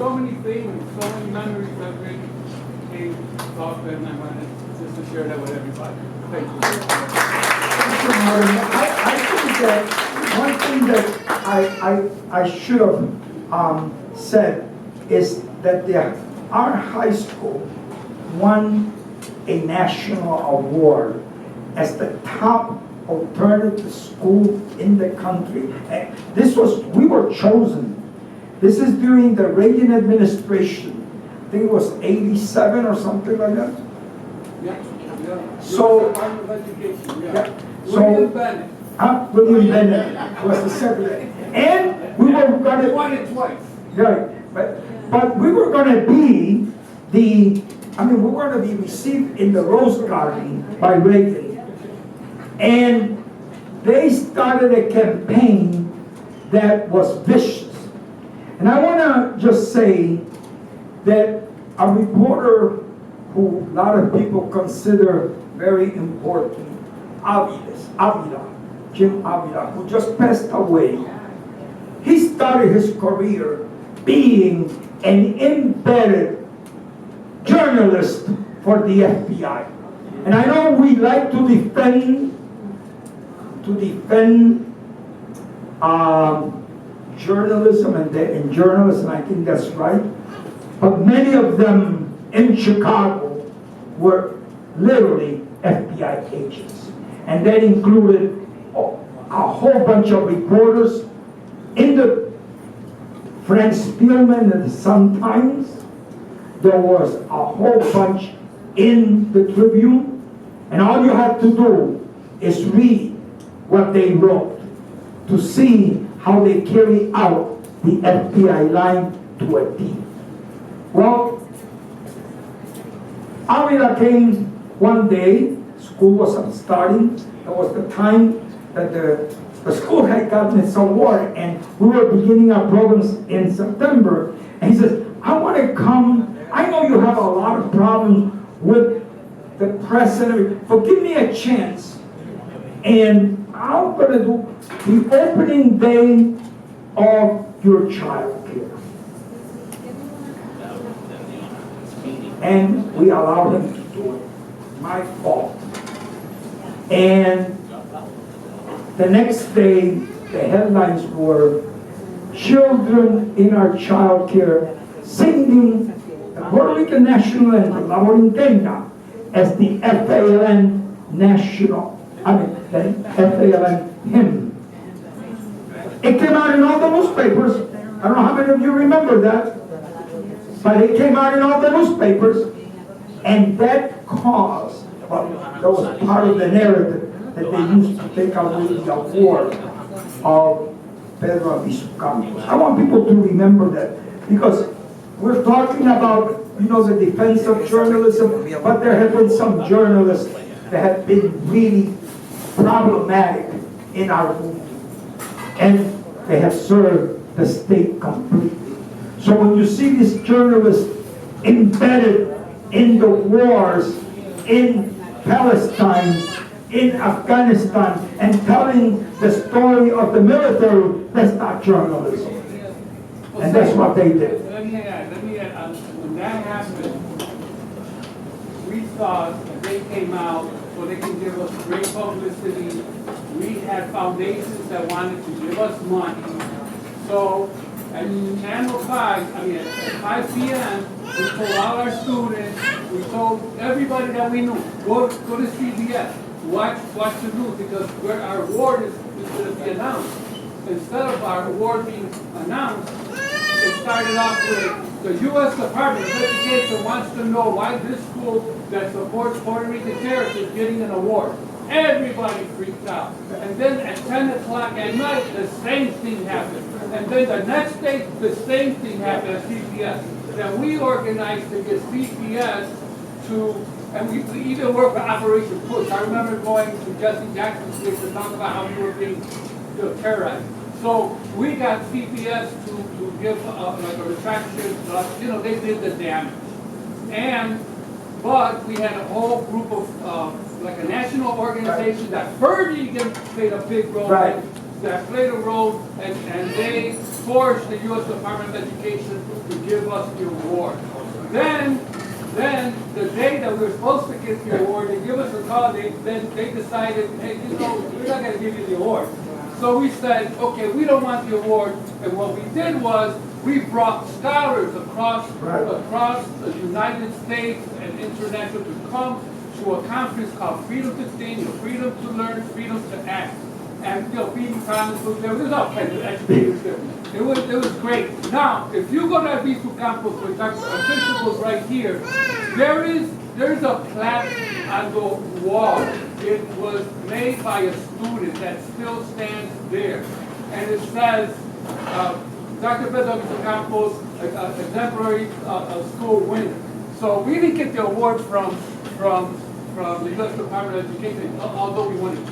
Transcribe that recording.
So many things, so many memories that really came up, and I wanted just to share that with everybody. Thank you. I think that one thing that I should have said is that our high school won a national award as the top alternative school in the country. And we were chosen. This is during the Reagan administration. I think it was 87 or something like that. Yeah. So, Department of Education, yeah. William Bennett. William Bennett was the secretary. And we were going They to... won it twice. Right, but we were going to be we were going to be received in the Rose Garden by Reagan. And they started a campaign that was vicious. And I want to just say that a reporter who a lot of people consider very important, Jim Avila, who just passed away, he started his career being an embedded journalist for the FBI. And I know we like to defend journalism and journalists, and I think that's right. But many of them in Chicago were literally FBI agents. And that included a whole bunch of reporters in the Frank Spielman and the Sun-Times. There was a whole bunch in the Tribune. And all you have to do is read what they wrote to see how they carry out the FBI line to a T. Well, Avila came one day, school was starting. It was the time that the school had gotten its award, and we were beginning our programs in September. And he says, I want to come. I know you have a lot of problems with the press and everything, but give me a chance. And I'm going to do the opening day of your child care. And we allowed him to do it. My fault. And the next day, the headlines were children in our child care singing the Puerto Rican national anthem, La Borinqueña, as the FALN the FALN hymn. It came out in all the newspapers. I don't know how many of you remember that, but it came out in all the newspapers, and that caused, that was part of the narrative that they used to take away the award of Pedro Albizu Campos. I want people to remember that, because we're talking about, the defense of journalism, but there have been some journalists that have been really problematic in our movement, and they have served the state completely. So when you see these journalists embedded in the wars in Palestine, in Afghanistan, and telling the story of the military, that's not journalism. And that's what they did. Let me add, when that happened, we thought that they came out so they can give us great publicity. We had foundations that wanted to give us money. So at 5 p.m., we told all our students, we told everybody that we knew, go to CBS, watch the news, because our award is going to be announced. Instead of our award being announced, it started off with the U.S. Department of Education wants to know why this school that supports Puerto Rican terrorists is getting an award. Everybody freaked out. And then at 10 o'clock at night, the same thing happened. And then the next day, the same thing happened at CPS. Then we organized to get CPS to, and we even worked with Operation Push. I remember going to Jesse Jackson's place to talk about how we were being terrorized. So we got CPS to give like a retraction, they did the damage. But we had a whole group of, like a national organization that Fergie played a big role in, that played a role, and they forced the U.S. Department of Education to give us the award. Then the day that we were supposed to get the award, they give us a call, they decided, hey, you know, we're not gonna give you the award. So we said, okay, we don't want the award, and what we did was, we brought scholars across the United States and international to come to a conference called Freedom to Think, Freedom to Learn, Freedom to Act. And, you know, being promised, there was all kinds of educators there. It was great. Now, if you go to Abisu Campus, which our principal's right here, there's a plaque on the wall. It was made by a student that still stands there. And it says, Dr. Pedro Abisu Campos, exemplary school winner. So we didn't get the award from the U.S. Department of Education, although we won it.